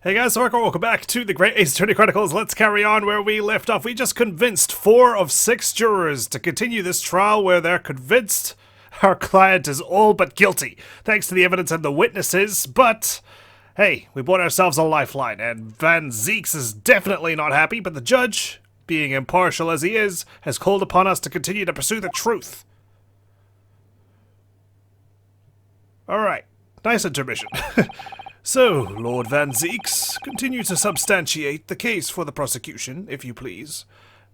Hey guys, welcome back to the Great Ace Attorney Chronicles. Let's carry on where we left off. We just convinced 4 of 6 jurors to continue this trial where they're convinced our client is all but guilty, thanks to the evidence and the witnesses, but hey, we bought ourselves a lifeline, and Van Zeeks is definitely not happy, but the judge, being impartial as he is, has called upon us to continue to pursue the truth. Alright, nice intermission. So, Lord Van Zeeks, continue to substantiate the case for the prosecution, if you please.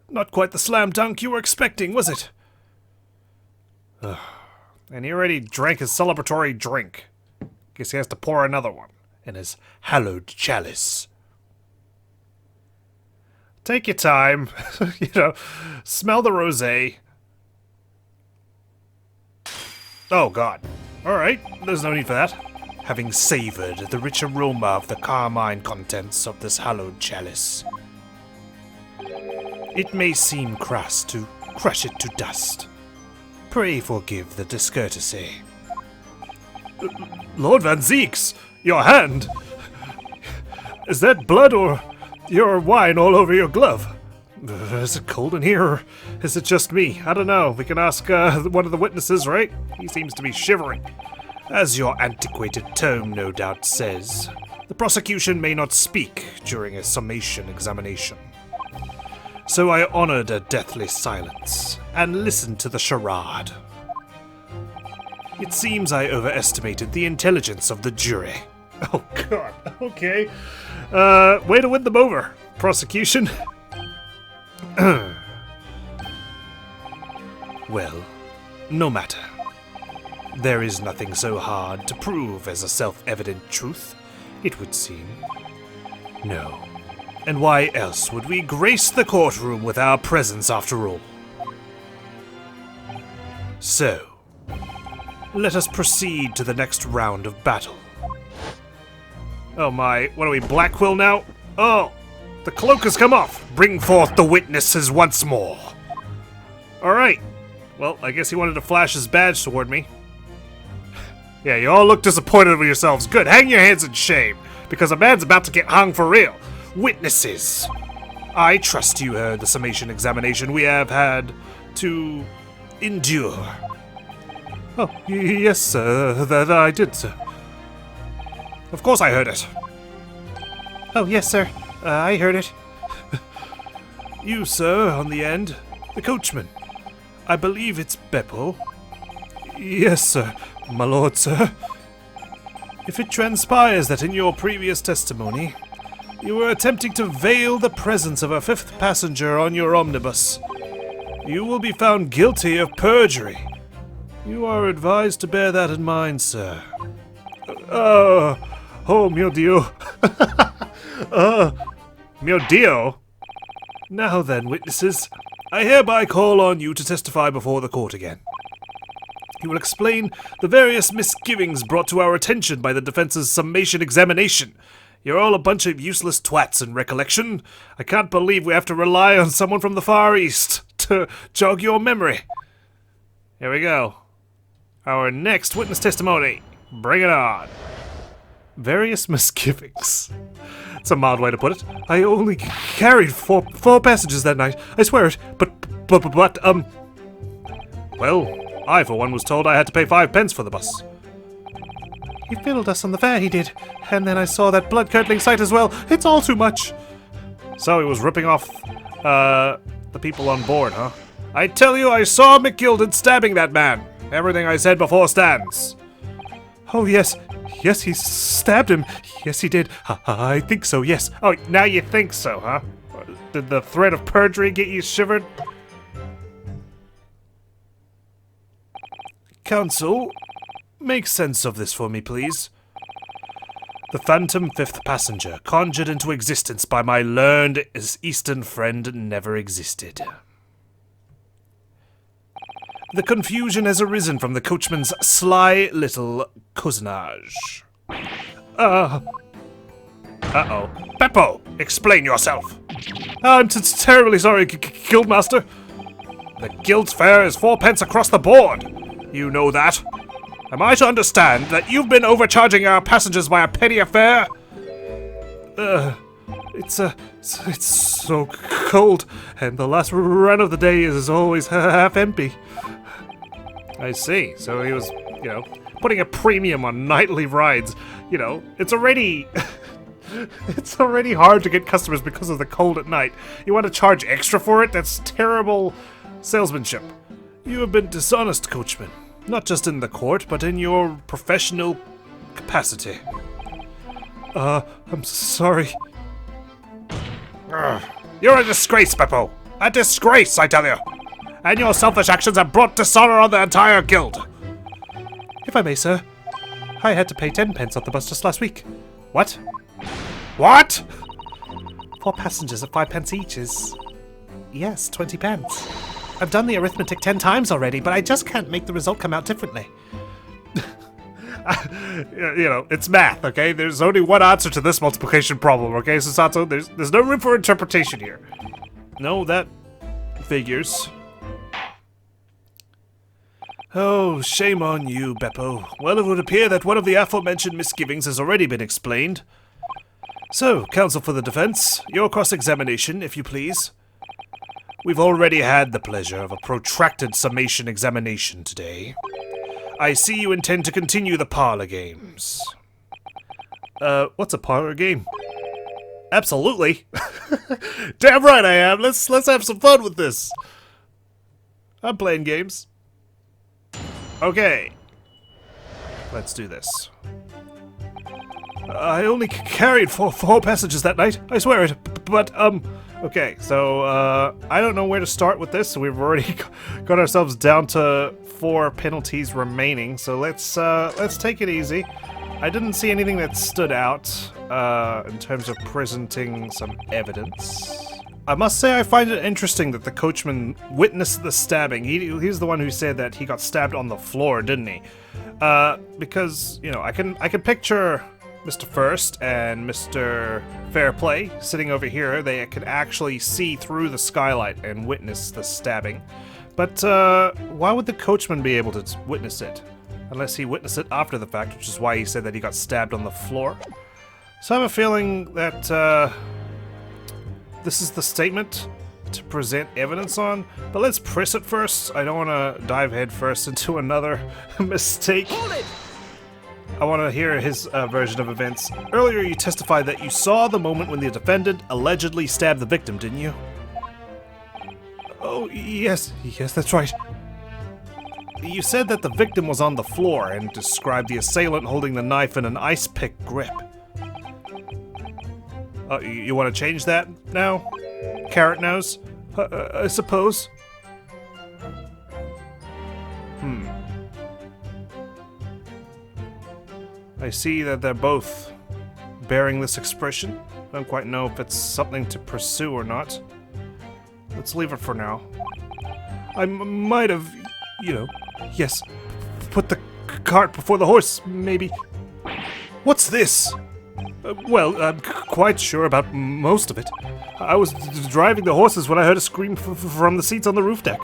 Not quite the slam dunk you were expecting, was it? And he already drank his celebratory drink. Guess he has to pour another one in his hallowed chalice. Take your time. Smell the rosé. Oh, God. Alright, there's no need for that. Having savored the rich aroma of the carmine contents of this hallowed chalice, it may seem crass to crush it to dust. Pray forgive the discourtesy. Lord Van Zeeks, your hand! Is that blood or your wine all over your glove? Is it cold in here, or is it just me? I don't know. We can ask one of the witnesses, right? He seems to be shivering. As your antiquated tome no doubt says, the prosecution may not speak during a summation examination. So I honored a deathly silence and listened to the charade. It seems I overestimated the intelligence of the jury. Oh God, okay. Way to win them over, prosecution. Well, no matter. There is nothing so hard to prove as a self-evident truth, it would seem. No. And why else would we grace the courtroom with our presence after all? So, let us proceed to the next round of battle. Oh my, what are we, Black Quill now? Oh, the cloak has come off. Bring forth the witnesses once more. Alright. Well, I guess he wanted to flash his badge toward me. Yeah, you all look disappointed with yourselves. Good, hang your heads in shame, because a man's about to get hung for real. Witnesses, I trust you heard the summation examination we have had to endure. Oh, yes, sir, that I did, sir. Of course I heard it. Oh, yes, sir, I heard it. You, sir, on the end, the coachman. I believe it's Beppo. Yes, sir. My lord, sir. If it transpires that in your previous testimony, you were attempting to veil the presence of a 5th passenger on your omnibus, you will be found guilty of perjury. You are advised to bear that in mind, sir. Oh, mio Dio. Mio Dio? Now then, witnesses, I hereby call on you to testify before the court again. You will explain the various misgivings brought to our attention by the defense's summation examination. You're all a bunch of useless twats in recollection. I can't believe we have to rely on someone from the Far East to jog your memory. Here we go. Our next witness testimony. Bring it on. Various misgivings. It's a mild way to put it. I only carried four passengers that night. I swear it. But, well, I, for one, was told I had to pay 5 pence for the bus. He filled us on the fare, he did. And then I saw that blood-curdling sight as well. It's all too much. So he was ripping off, the people on board, huh? I tell you, I saw McGilden stabbing that man. Everything I said before stands. Oh, yes. Yes, he stabbed him. Yes, he did. I think so, yes. Oh, now you think so, huh? Did the threat of perjury get you shivered? Counsel, make sense of this for me, please. The phantom 5th passenger, conjured into existence by my learned Eastern friend, never existed. The confusion has arisen from the coachman's sly little cousinage. Uh-oh. Beppo, explain yourself. I'm terribly sorry, Guildmaster. The guild's fare is 4 pence across the board. You know that. Am I to understand that you've been overcharging our passengers by a penny a fare? It's so cold, and the last run of the day is always half empty. I see. So he was, putting a premium on nightly rides. It's already... it's already hard to get customers because of the cold at night. You want to charge extra for it? That's terrible salesmanship. You have been dishonest, coachman. Not just in the court, but in your professional capacity. I'm sorry. You're a disgrace, Beppo. A disgrace, I tell you. And your selfish actions have brought dishonor on the entire guild. If I may, sir, I had to pay 10 pence on the bus just last week. What? What? 4 passengers at 5 pence each is... yes, 20 pence. I've done the arithmetic 10 times already, but I just can't make the result come out differently. It's math, okay? There's only one answer to this multiplication problem, okay, Susato? There's no room for interpretation here. No, that figures. Oh, shame on you, Beppo. Well, it would appear that one of the aforementioned misgivings has already been explained. So, counsel for the defense, your cross-examination, if you please. We've already had the pleasure of a protracted summation examination today. I see you intend to continue the parlor games. What's a parlor game? Absolutely. Damn right I am. Let's have some fun with this. I'm playing games. Okay. Let's do this. I only carried four passengers that night. I swear it. But, okay, so, I don't know where to start with this. We've already got ourselves down to 4 penalties remaining, so let's take it easy. I didn't see anything that stood out, in terms of presenting some evidence. I must say I find it interesting that the coachman witnessed the stabbing. He's the one who said that he got stabbed on the floor, didn't he? Because, I can picture Mr. First and Mr. Fairplay sitting over here. They could actually see through the skylight and witness the stabbing. But why would the coachman be able to witness it? Unless he witnessed it after the fact, which is why he said that he got stabbed on the floor. So I have a feeling that this is the statement to present evidence on. But let's press it first. I don't want to dive head first into another mistake. Hold it! I want to hear his version of events. Earlier you testified that you saw the moment when the defendant allegedly stabbed the victim, didn't you? Oh, yes, that's right. You said that the victim was on the floor and described the assailant holding the knife in an ice pick grip. You want to change that now? Carrot nose? I suppose. I see that they're both bearing this expression. I don't quite know if it's something to pursue or not. Let's leave it for now. I might have, yes, put the cart before the horse, maybe. What's this? Well, I'm quite sure about most of it. I was driving the horses when I heard a scream from the seats on the roof deck.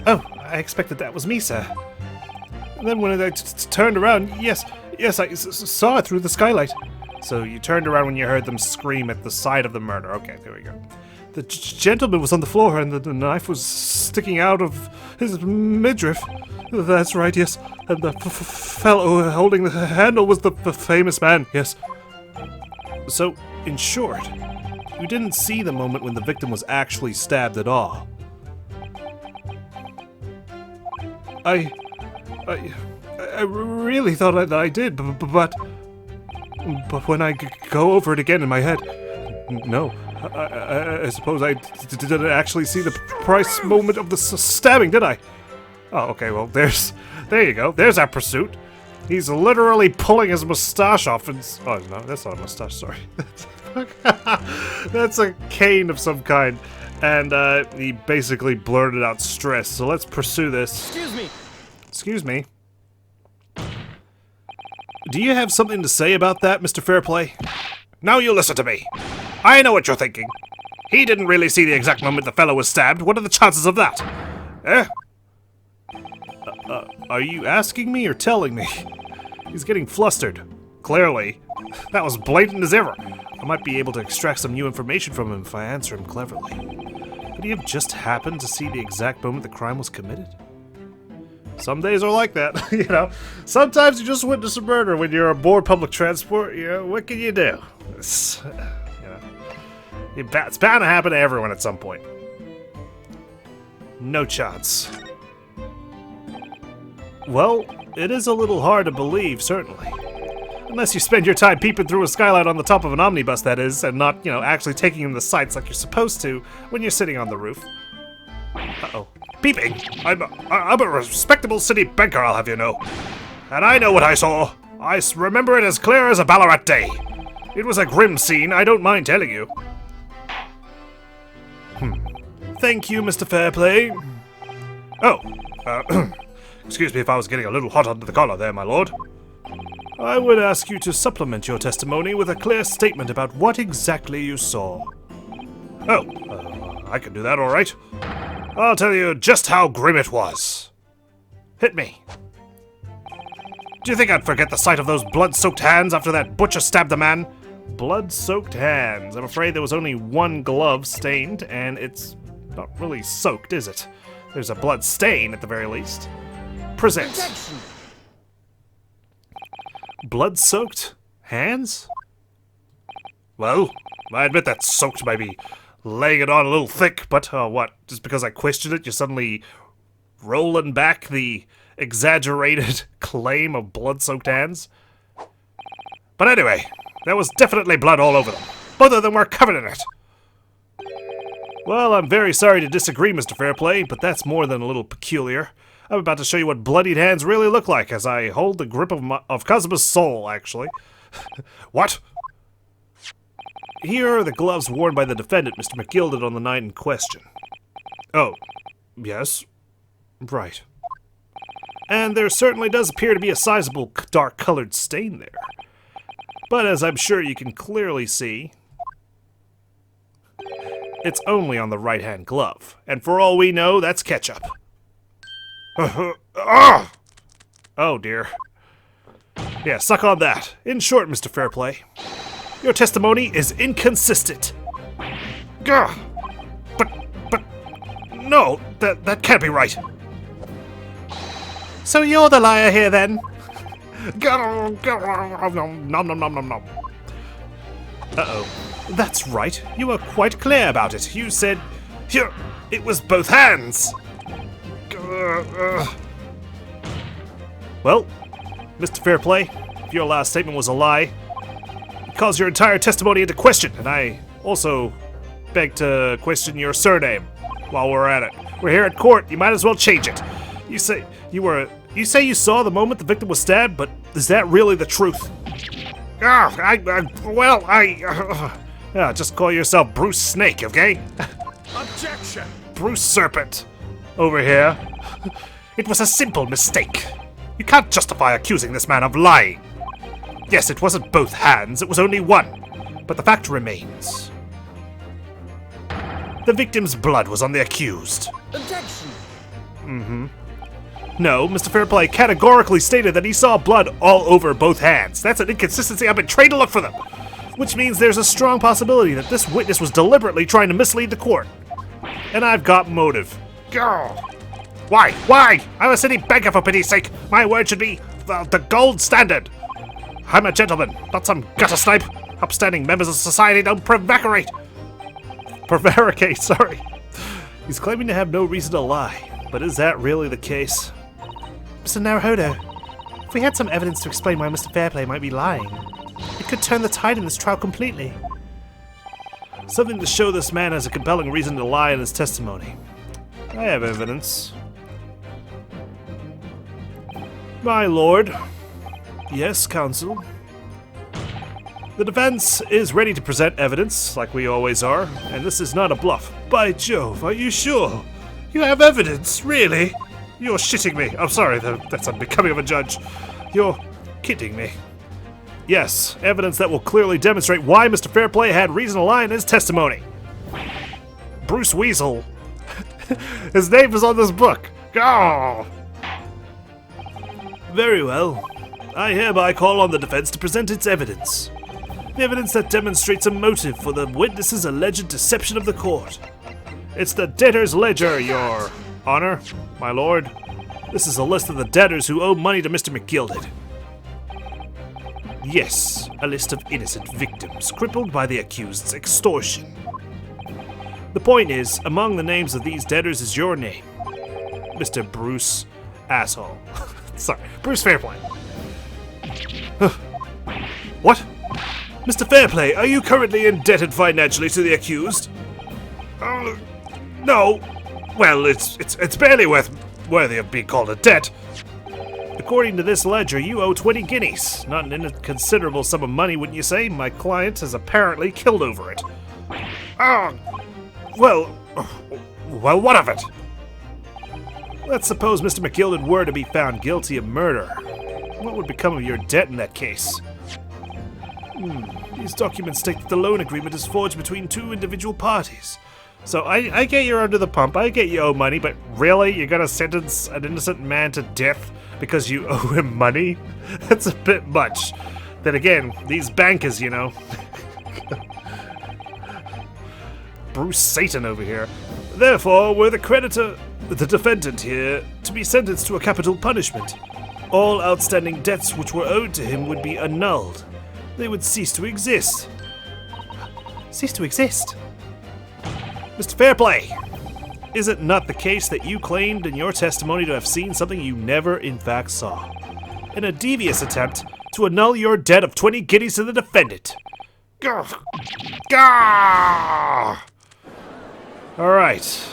Oh, I expected that was me, sir. And then when I turned around, yes, I saw it through the skylight. So you turned around when you heard them scream at the side of the murder. Okay, there we go. The gentleman was on the floor and the knife was sticking out of his midriff. That's right, yes. And the fellow holding the handle was the famous man, yes. So, in short, you didn't see the moment when the victim was actually stabbed at all. I really thought that I did, but when I go over it again in my head, no. I suppose I didn't actually see the precise moment of the stabbing, did I? Oh, okay, well, there you go. There's our pursuit. He's literally pulling his mustache off and... oh, no, that's not a mustache, sorry. That's a cane of some kind. And he basically blurted out stress, so let's pursue this. Excuse me. Excuse me. Do you have something to say about that, Mr. Fairplay? Now you listen to me. I know what you're thinking. He didn't really see the exact moment the fellow was stabbed. What are the chances of that? Eh? Are you asking me or telling me? He's getting flustered. Clearly. That was blatant as ever. I might be able to extract some new information from him if I answer him cleverly. Could he have just happened to see the exact moment the crime was committed? Some days are like that, you know. Sometimes you just witness a murder when you're aboard public transport. You know, what can you do? It's bound to happen to everyone at some point. No chance. Well, it is a little hard to believe, certainly. Unless you spend your time peeping through a skylight on the top of an omnibus, that is, and not, you know, actually taking in the sights like you're supposed to when you're sitting on the roof. Uh-oh. Peeping? I'm a respectable city banker, I'll have you know. And I know what I saw. I remember it as clear as a Ballarat day. It was a grim scene, I don't mind telling you. Thank you, Mr. Fairplay. Oh, excuse me if I was getting a little hot under the collar there, my lord. I would ask you to supplement your testimony with a clear statement about what exactly you saw. I can do that, all right. I'll tell you just how grim it was. Hit me. Do you think I'd forget the sight of those blood-soaked hands after that butcher stabbed the man? Blood-soaked hands. I'm afraid there was only one glove stained, and it's not really soaked, is it? There's a blood stain, at the very least. Present. Deduction. Blood-soaked hands? Well, I admit that soaked might be laying it on a little thick, but what? Just because I questioned it, you're suddenly rolling back the exaggerated claim of blood-soaked hands? But anyway, there was definitely blood all over them. Both of them were covered in it. Well, I'm very sorry to disagree, Mr. Fairplay, but that's more than a little peculiar. I'm about to show you what bloodied hands really look like as I hold the grip of Kazuma's soul, actually. What? Here are the gloves worn by the defendant, Mr. McGilded, on the night in question. Oh, yes? Right. And there certainly does appear to be a sizable dark-colored stain there. But as I'm sure you can clearly see, it's only on the right-hand glove. And for all we know, that's ketchup. Oh dear. Yeah, suck on that. In short, Mr. Fairplay, your testimony is inconsistent. Gah! But, no, that can't be right. So you're the liar here, then? Nom nom nom nom nom. Uh-oh. That's right. You were quite clear about it. You said, here, it was both hands. Well, Mr. Fairplay, if your last statement was a lie, it calls your entire testimony into question, and I also beg to question your surname while we're at it. We're here at court, you might as well change it. You say you saw the moment the victim was stabbed, but is that really the truth? Just call yourself Bruce Snake, okay? Objection! Bruce Serpent, over here. It was a simple mistake. You can't justify accusing this man of lying. Yes, it wasn't both hands, it was only one. But the fact remains. The victim's blood was on the accused. Objection! No, Mr. Fairplay categorically stated that he saw blood all over both hands. That's an inconsistency I've been trained to look for them. Which means there's a strong possibility that this witness was deliberately trying to mislead the court. And I've got motive. Why? I'm a city banker, for pity's sake. My word should be the gold standard. I'm a gentleman, not some gutter snipe. Upstanding members of society don't prevaricate. Prevaricate, sorry. He's claiming to have no reason to lie, but is that really the case? Mr. Naruhodo, if we had some evidence to explain why Mr. Fairplay might be lying, it could turn the tide in this trial completely. Something to show this man has a compelling reason to lie in his testimony. I have evidence. My lord. Yes, counsel. The defense is ready to present evidence, like we always are, and this is not a bluff. By Jove, are you sure? You have evidence, really? You're shitting me. I'm sorry, that's unbecoming of a judge. You're kidding me. Yes, evidence that will clearly demonstrate why Mr. Fairplay had reason to lie in his testimony. Bruce Weasel. His name is on this book. Oh. Very well. I hereby call on the defense to present its evidence. The evidence that demonstrates a motive for the witness's alleged deception of the court. It's the debtor's ledger, Your Honor, my lord. This is a list of the debtors who owe money to Mr. McGilded. Yes, a list of innocent victims crippled by the accused's extortion. The point is, among the names of these debtors is your name, Mr. Bruce Asshole. Sorry, Bruce Fairplay. What? Mr. Fairplay, are you currently indebted financially to the accused? No. Well, it's barely worthy of being called a debt. According to this ledger, you owe 20 guineas. Not an inconsiderable sum of money, wouldn't you say? My client has apparently killed over it. Well, what of it? Let's suppose Mr. McGilded were to be found guilty of murder. What would become of your debt in that case? These documents state that the loan agreement is forged between two individual parties. So I get you're under the pump, I get you owe money, but really? You're gonna sentence an innocent man to death because you owe him money? That's a bit much. Then again, these bankers, you know. Bruce Satan over here. Therefore, were the creditor, the defendant here, to be sentenced to a capital punishment, all outstanding debts which were owed to him would be annulled. They would cease to exist. Cease to exist? Mr. Fairplay, is it not the case that you claimed in your testimony to have seen something you never in fact saw, in a devious attempt to annul your debt of 20 guineas to the defendant? Gah! All right.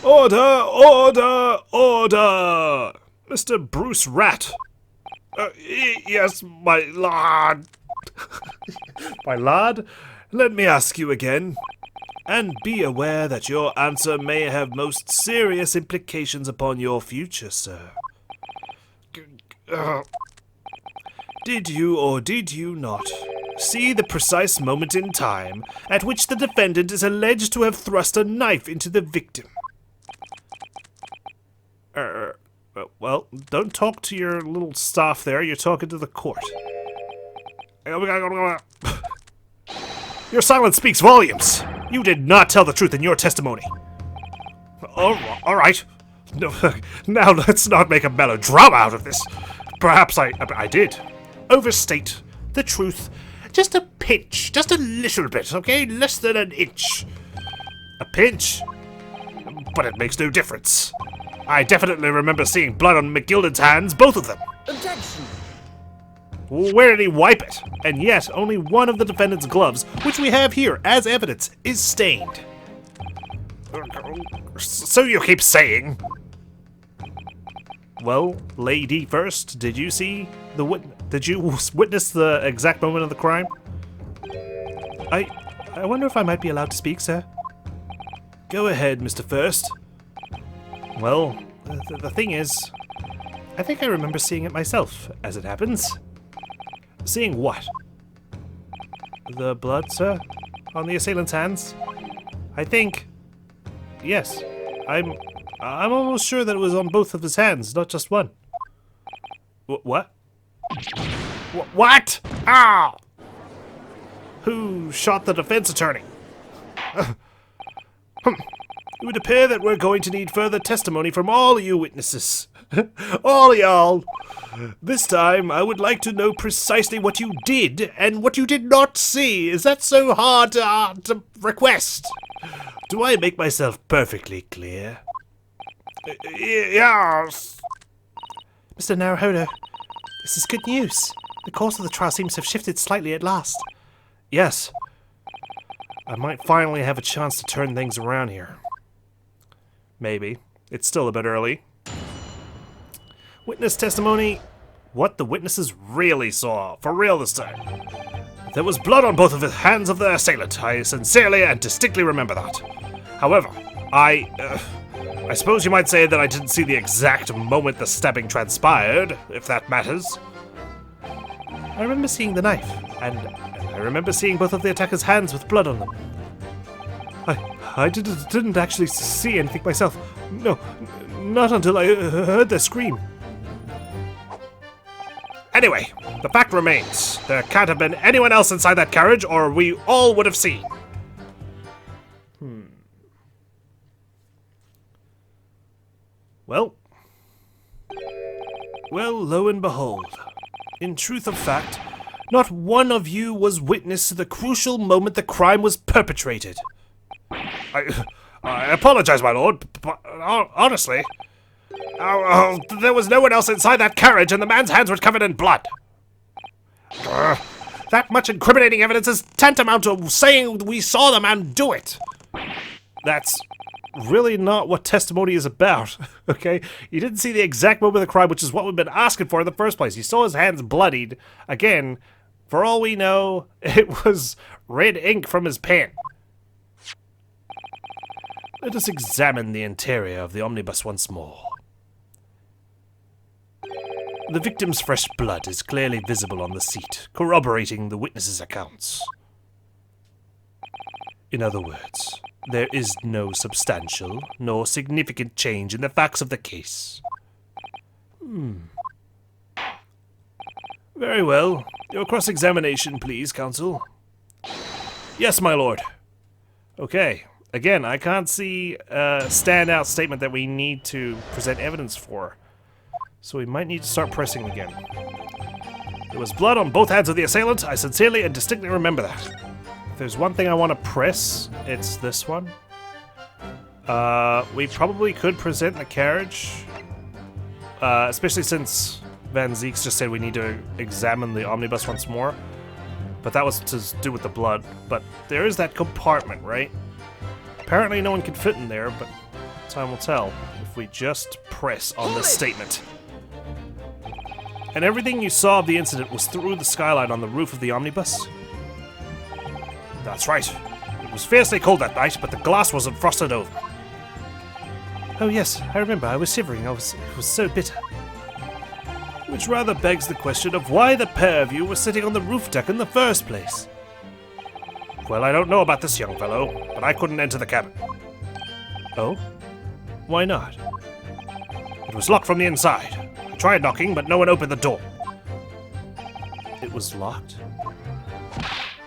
Order, order, order! Mr. Bruce Rat. Yes, my lord. My lord? Let me ask you again. And be aware that your answer may have most serious implications upon your future, sir. Did you or did you not see the precise moment in time at which the defendant is alleged to have thrust a knife into the victim? Well, don't talk to your little staff there. You're talking to the court. Your silence speaks volumes. You did not tell the truth in your testimony. All right. No, now let's not make a melodrama out of this. Perhaps I did overstate the truth. Just a pinch. Just a little bit, okay? Less than an inch. A pinch? But it makes no difference. I definitely remember seeing blood on McGilded's hands, both of them. Objection! Where did he wipe it? And yet, only one of the defendant's gloves, which we have here as evidence, is stained. So you keep saying. Well, lady first, did you see the Did you witness the exact moment of the crime? I wonder if I might be allowed to speak, sir. Go ahead, Mr. First. Well, the thing is, I think I remember seeing it myself, as it happens. Seeing what? The blood, sir? On the assailant's hands? I think... Yes. I'm almost sure that it was on both of his hands, not just one. What? What? Ah! Who shot the defense attorney? It would appear that we're going to need further testimony from all you witnesses. All y'all. This time, I would like to know precisely what you did and what you did not see. Is that so hard to request? Do I make myself perfectly clear? Yes. Mr. Naruhodo, this is good news. The course of the trial seems to have shifted slightly at last. Yes. I might finally have a chance to turn things around here. Maybe. It's still a bit early. Witness testimony. What the witnesses really saw. For real this time. There was blood on both of the hands of the assailant. I sincerely and distinctly remember that. However, I suppose you might say that I didn't see the exact moment the stabbing transpired, if that matters. I remember seeing the knife, and I remember seeing both of the attacker's hands with blood on them. I didn't actually see anything myself. No, not until I heard their scream. Anyway, the fact remains. There can't have been anyone else inside that carriage, or we all would have seen. Well, lo and behold, in truth of fact, not one of you was witness to the crucial moment the crime was perpetrated. I apologize, my lord, but honestly, there was no one else inside that carriage, and the man's hands were covered in blood. That much incriminating evidence is tantamount to saying we saw the man do it. That's really not what testimony is about, okay? You didn't see the exact moment of the crime, which is what we've been asking for in the first place. You saw his hands bloodied. Again, for all we know, it was red ink from his pen. Let us examine the interior of the omnibus once more. The victim's fresh blood is clearly visible on the seat, corroborating the witnesses' accounts. In other words, there is no substantial nor significant change in the facts of the case. Very well. Your cross-examination, please, counsel. Yes, my lord. Okay. Again, I can't see a standout statement that we need to present evidence for. So we might need to start pressing again. There was blood on both hands of the assailant. I sincerely and distinctly remember that. If there's one thing I want to press, it's this one. We probably could present the carriage. Especially since Van Zeeks just said we need to examine the omnibus once more. But that was to do with the blood. But there is that compartment, right? Apparently no one can fit in there, but time will tell if we just press on this statement. And everything you saw of the incident was through the skylight on the roof of the omnibus? That's right. It was fiercely cold that night, but the glass wasn't frosted over. Oh yes, I remember. I was shivering. It was so bitter. Which rather begs the question of why the pair of you were sitting on the roof deck in the first place. Well, I don't know about this young fellow, but I couldn't enter the cabin. Oh? Why not? It was locked from the inside. I tried knocking, but no one opened the door. It was locked?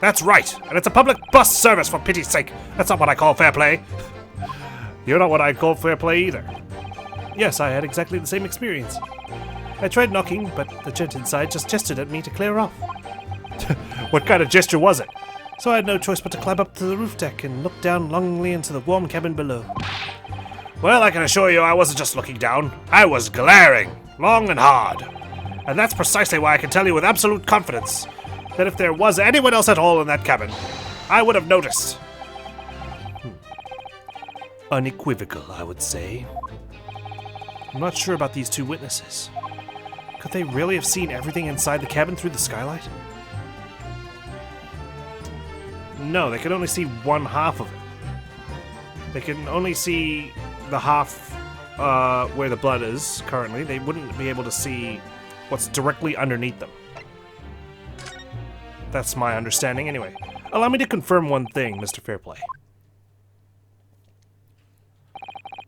That's right, and it's a public bus service, for pity's sake. That's not what I call fair play. You're not what I'd call fair play either. Yes, I had exactly the same experience. I tried knocking, but the gent inside just gestured at me to clear off. What kind of gesture was it? So I had no choice but to climb up to the roof deck and look down longingly into the warm cabin below. Well, I can assure you I wasn't just looking down. I was glaring, long and hard. And that's precisely why I can tell you with absolute confidence that if there was anyone else at all in that cabin, I would have noticed. Unequivocal, I would say. I'm not sure about these two witnesses. Could they really have seen everything inside the cabin through the skylight? No, they can only see one half of it. They can only see the half where the blood is currently. They wouldn't be able to see what's directly underneath them. That's my understanding anyway. Allow me to confirm one thing, Mr. Fairplay.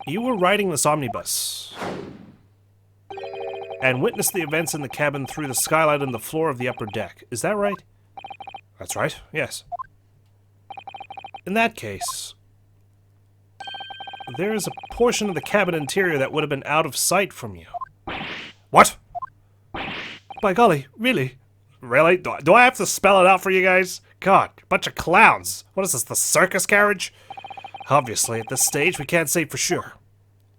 You were riding this omnibus and witnessed the events in the cabin through the skylight and the floor of the upper deck. Is that right? That's right, yes. In that case, there is a portion of the cabin interior that would have been out of sight from you. What? By golly, really? Really? Do I have to spell it out for you guys? God, bunch of clowns. What is this, the circus carriage? Obviously, at this stage, we can't say for sure.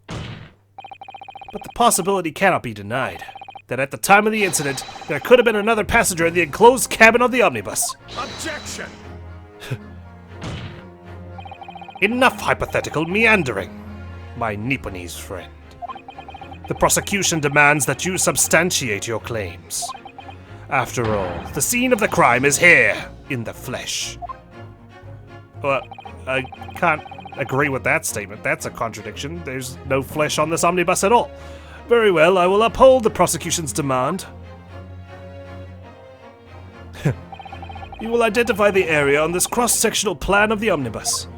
But the possibility cannot be denied that at the time of the incident, there could have been another passenger in the enclosed cabin of the omnibus. Objection! Enough hypothetical meandering, my Nipponese friend. The prosecution demands that you substantiate your claims. After all, the scene of the crime is here, in the flesh. Well, I can't agree with that statement. That's a contradiction. There's no flesh on this omnibus at all. Very well, I will uphold the prosecution's demand. You will identify the area on this cross-sectional plan of the omnibus.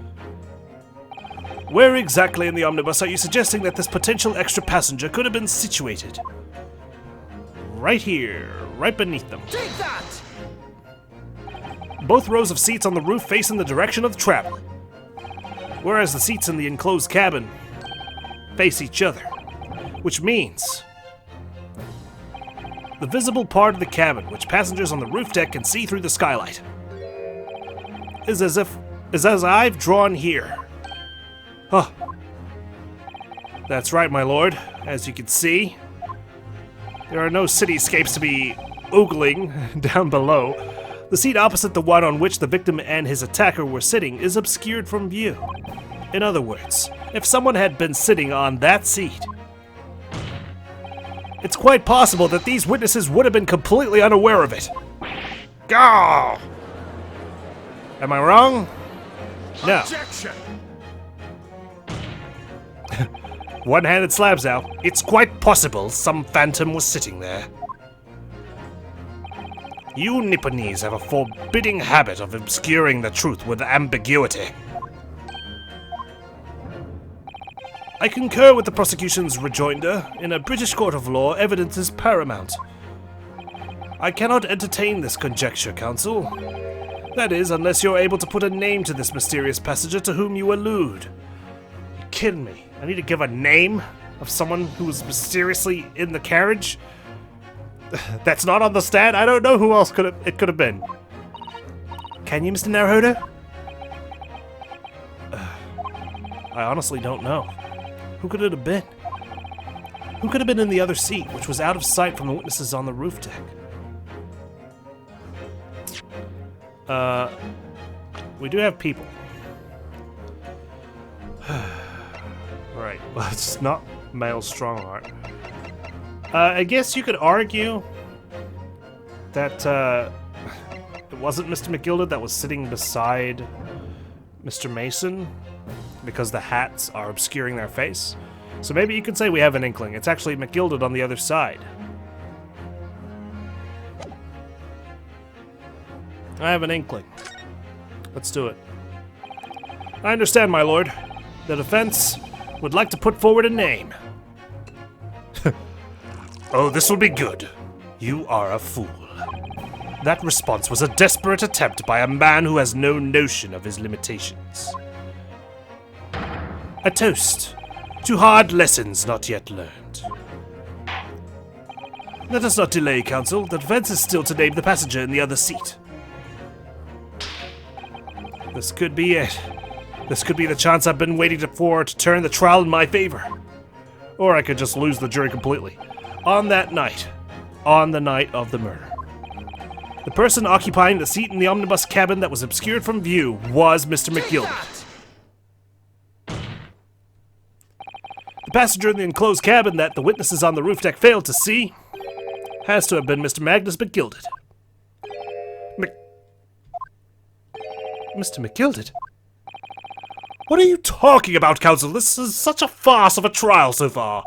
Where exactly in the omnibus are you suggesting that this potential extra passenger could have been situated? Right here, right beneath them. Take that! Both rows of seats on the roof face in the direction of the traveler, whereas the seats in the enclosed cabin face each other, which means the visible part of the cabin, which passengers on the roof deck can see through the skylight, is as I've drawn here. Huh. That's right, my lord. As you can see, there are no cityscapes to be oogling down below. The seat opposite the one on which the victim and his attacker were sitting is obscured from view. In other words, if someone had been sitting on that seat, it's quite possible that these witnesses would have been completely unaware of it. Gah! Am I wrong? No. Objection! One-handed slabs out. It's quite possible some phantom was sitting there. You Nipponese have a forbidding habit of obscuring the truth with ambiguity. I concur with the prosecution's rejoinder. In a British court of law, evidence is paramount. I cannot entertain this conjecture, counsel. That is, unless you're able to put a name to this mysterious passenger to whom you allude. You're kidding me. I need to give a name of someone who was mysteriously in the carriage? That's not on the stand? I don't know who else it could have been. Can you, Mr. Naruhodo? I honestly don't know. Who could it have been? Who could have been in the other seat, which was out of sight from the witnesses on the roof deck? We do have people. Right, well, it's not male Strongheart. I guess you could argue that it wasn't Mr. McGilded that was sitting beside Mr. Mason, because the hats are obscuring their face. So maybe you could say we have an inkling. It's actually McGilded on the other side. I have an inkling. Let's do it. I understand, my lord. The defense would like to put forward a name. Oh, this will be good. You are a fool. That response was a desperate attempt by a man who has no notion of his limitations. A toast to hard lessons not yet learned. Let us not delay, counsel. The defense is still to name the passenger in the other seat. This could be it. This could be the chance I've been waiting for to turn the trial in my favor. Or I could just lose the jury completely. On that night, on the night of the murder, the person occupying the seat in the omnibus cabin that was obscured from view was Mr. McGilded. The passenger in the enclosed cabin that the witnesses on the roof deck failed to see has to have been Mr. Magnus McGilded. Mr. McGilded? What are you talking about, counsel? This is such a farce of a trial so far.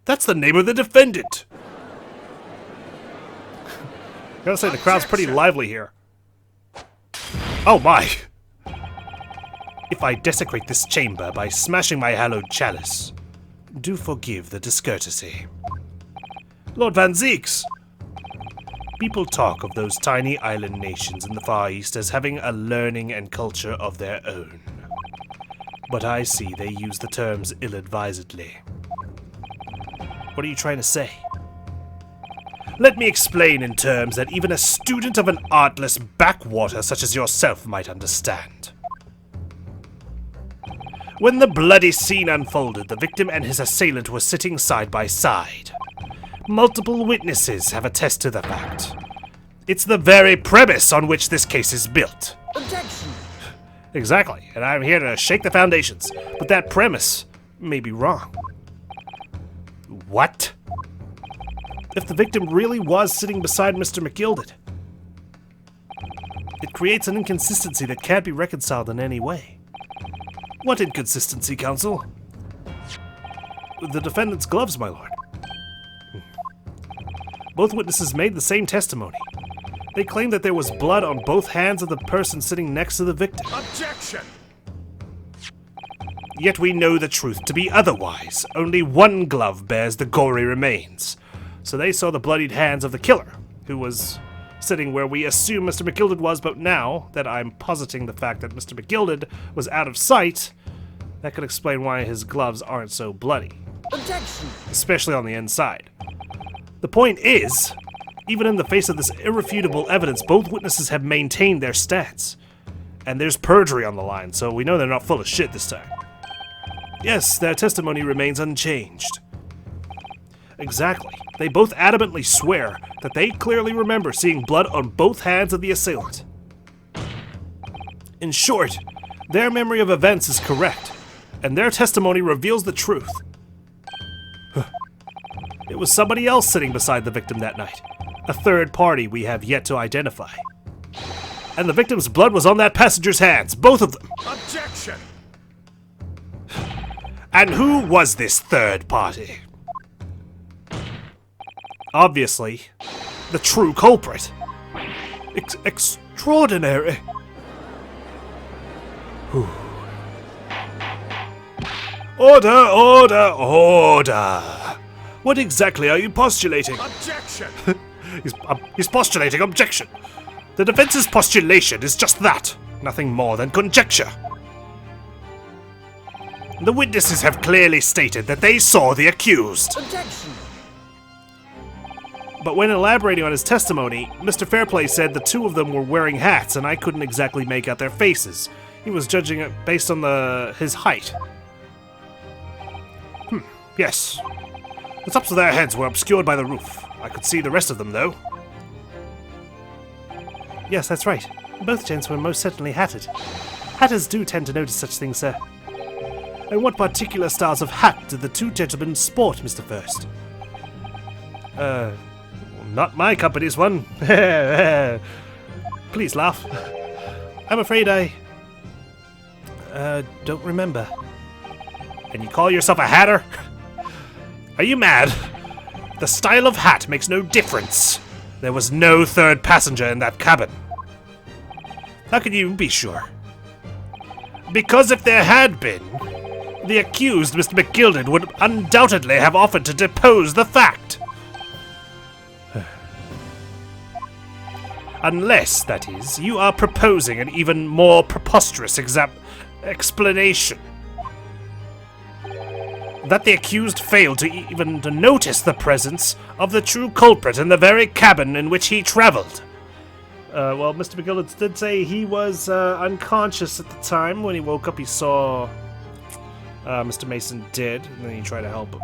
That's the name of the defendant. I gotta say, the crowd's pretty lively here. Oh my! If I desecrate this chamber by smashing my hallowed chalice, do forgive the discourtesy. Lord Van Zeeks! People talk of those tiny island nations in the Far East as having a learning and culture of their own. But I see they use the terms ill-advisedly. What are you trying to say? Let me explain in terms that even a student of an artless backwater such as yourself might understand. When the bloody scene unfolded, the victim and his assailant were sitting side by side. Multiple witnesses have attested to the fact. It's the very premise on which this case is built. Objection! Exactly, and I'm here to shake the foundations, but that premise may be wrong. What? If the victim really was sitting beside Mr. McGilded, it creates an inconsistency that can't be reconciled in any way. What inconsistency, counsel? The defendant's gloves, my lord. Both witnesses made the same testimony. They claimed that there was blood on both hands of the person sitting next to the victim. Objection! Yet we know the truth to be otherwise. Only one glove bears the gory remains. So they saw the bloodied hands of the killer, who was sitting where we assume Mr. McGilded was, but now that I'm positing the fact that Mr. McGilded was out of sight, that could explain why his gloves aren't so bloody. Objection! Especially on the inside. The point is, even in the face of this irrefutable evidence, both witnesses have maintained their stance. And there's perjury on the line, so we know they're not full of shit this time. Yes, their testimony remains unchanged. Exactly. They both adamantly swear that they clearly remember seeing blood on both hands of the assailant. In short, their memory of events is correct, and their testimony reveals the truth. It was somebody else sitting beside the victim that night. A third party we have yet to identify. And the victim's blood was on that passenger's hands, both of them. Objection! And who was this third party? Obviously, the true culprit. Extraordinary. Whew. Order, order, order. What exactly are you postulating? Objection! He's postulating objection. The defense's postulation is just that. Nothing more than conjecture. The witnesses have clearly stated that they saw the accused. Objection! But when elaborating on his testimony, Mr. Fairplay said the two of them were wearing hats and I couldn't exactly make out their faces. He was judging it based on his height. Yes. The tops of their heads were obscured by the roof. I could see the rest of them, though. Yes, that's right. Both gents were most certainly hatted. Hatters do tend to notice such things, sir. And what particular styles of hat did the two gentlemen sport, Mr. First? Not my company's one. Please laugh. I'm afraid I don't remember. And you call yourself a hatter? Are you mad? The style of hat makes no difference. There was no third passenger in that cabin. How can you be sure? Because if there had been, the accused, Mr. McGilded, would undoubtedly have offered to depose the fact. Unless, that is, you are proposing an even more preposterous explanation. That the accused failed to even notice the presence of the true culprit in the very cabin in which he traveled. Well, Mr. McGilded did say he was unconscious at the time. When he woke up, he saw Mr. Mason dead, and then he tried to help him.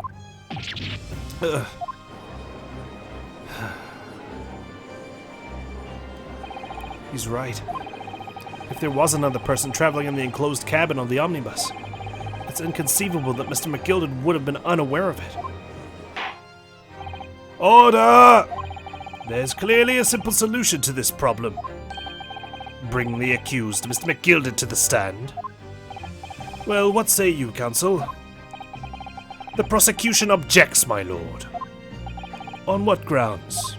He's right. If there was another person traveling in the enclosed cabin on the omnibus, it's inconceivable that Mr. McGilded would have been unaware of it. Order! There's clearly a simple solution to this problem. Bring the accused, Mr. McGilded, to the stand. Well, what say you, counsel? The prosecution objects, my lord. On what grounds?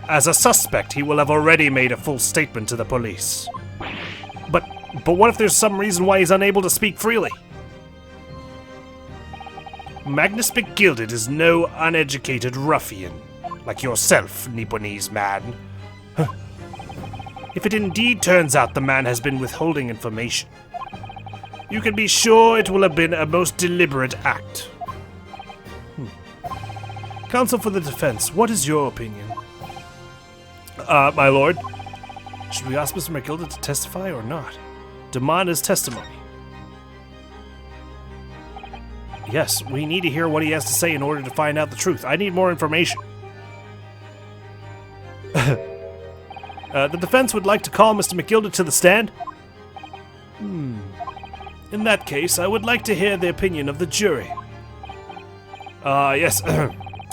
As a suspect, he will have already made a full statement to the police. But what if there's some reason why he's unable to speak freely? Magnus McGilded is no uneducated ruffian, like yourself, Nipponese man. If it indeed turns out the man has been withholding information, you can be sure it will have been a most deliberate act. Counsel for the defense, what is your opinion? My lord, should we ask Mr. McGilded to testify or not? Demand his testimony. Yes, we need to hear what he has to say in order to find out the truth. I need more information. The defense would like to call Mr. McGilded to the stand? In that case, I would like to hear the opinion of the jury. Yes.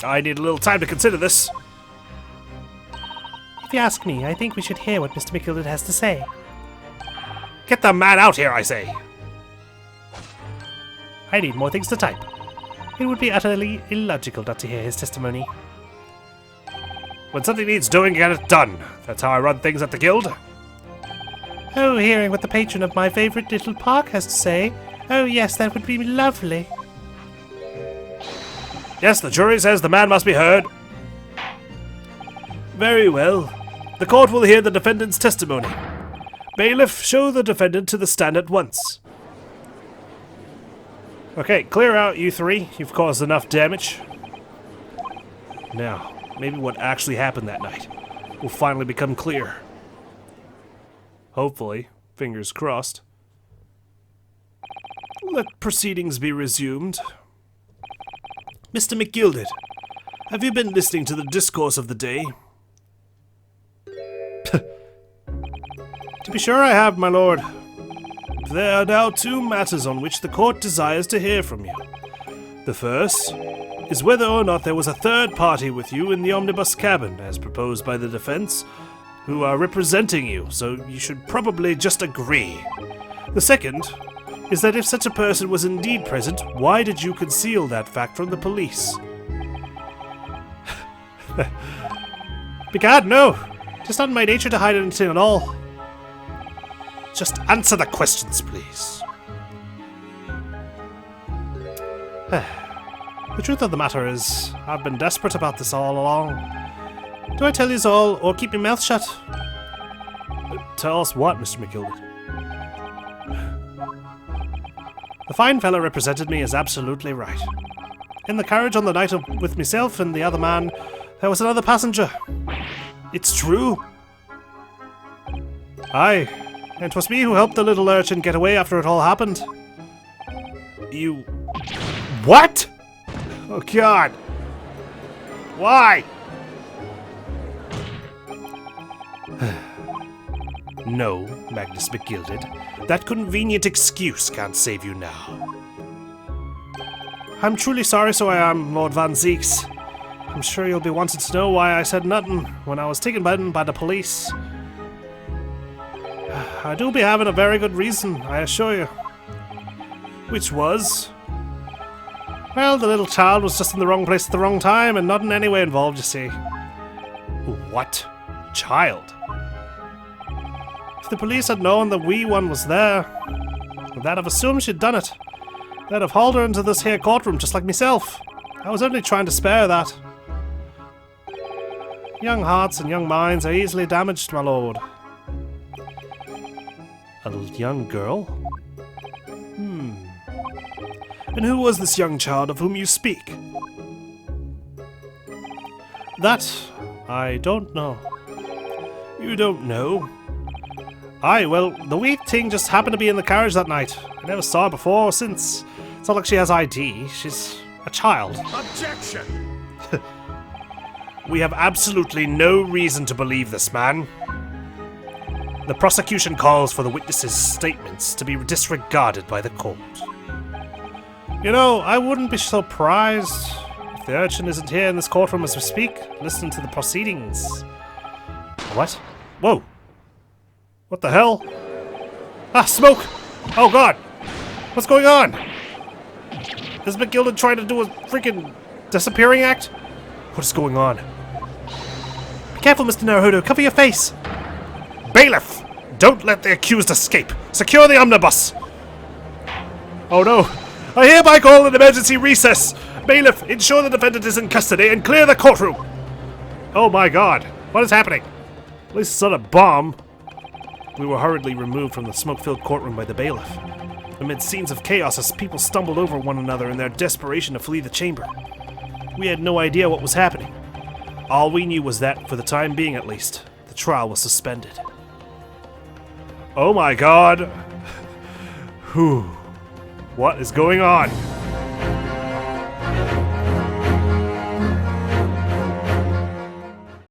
I need a little time to consider this. If you ask me, I think we should hear what Mr. McGilded has to say. Get the man out here, I say! I need more things to type. It would be utterly illogical not to hear his testimony. When something needs doing, get it done. That's how I run things at the guild. Oh, hearing what the patron of my favorite little park has to say. Oh yes, that would be lovely. Yes, the jury says the man must be heard. Very well. The court will hear the defendant's testimony. Bailiff, show the defendant to the stand at once. Okay, clear out, you three. You've caused enough damage. Now, maybe what actually happened that night will finally become clear. Hopefully. Fingers crossed. Let proceedings be resumed. Mr. McGilded, have you been listening to the discourse of the day? To be sure I have, my lord. There are now two matters on which the court desires to hear from you. The first is whether or not there was a third party with you in the omnibus cabin, as proposed by the defense, who are representing you, so you should probably just agree. The second is that if such a person was indeed present, why did you conceal that fact from the police? Begad, no! It's not in my nature to hide anything at all. Just answer the questions, please. The truth of the matter is, I've been desperate about this all along. Do I tell yous all, or keep my mouth shut? Tell us what, Mr. McGilded? The fine fellow represented me is absolutely right. In the carriage on the night with myself and the other man, there was another passenger. It's true. Aye, and 'twas me who helped the little urchin get away after it all happened. You... What? Oh God. Why? No, Magnus McGilded. That convenient excuse can't save you now. I'm truly sorry, so I am, Lord Van Zeeks. I'm sure you'll be wanting to know why I said nothing when I was taken by the police. I do be having a very good reason, I assure you. Which was... Well, the little child was just in the wrong place at the wrong time and not in any way involved, you see. What? Child? If the police had known the wee one was there, they'd have assumed she'd done it. They'd have hauled her into this here courtroom just like myself. I was only trying to spare that. Young hearts and young minds are easily damaged, my lord. A young girl? And who was this young child of whom you speak? That I don't know. You don't know? Aye, well, the wee thing just happened to be in the carriage that night. I never saw her before or since. It's not like she has ID. She's a child. Objection! We have absolutely no reason to believe this man. The prosecution calls for the witness's statements to be disregarded by the court. You know, I wouldn't be surprised if the urchin isn't here in this courtroom as we speak, listening to the proceedings. What? Whoa! What the hell? Ah, smoke! Oh God! What's going on? Is McGilded trying to do a freaking disappearing act? What is going on? Be careful, Mr. Naruhodo. Cover your face! Bailiff! Don't let the accused escape! Secure the omnibus! Oh no! I hereby call an emergency recess! Bailiff, ensure the defendant is in custody and clear the courtroom! Oh my God! What is happening? At least it's not a bomb. We were hurriedly removed from the smoke-filled courtroom by the bailiff, amid scenes of chaos as people stumbled over one another in their desperation to flee the chamber. We had no idea what was happening. All we knew was that, for the time being at least, the trial was suspended. Oh my God! Whew. What is going on?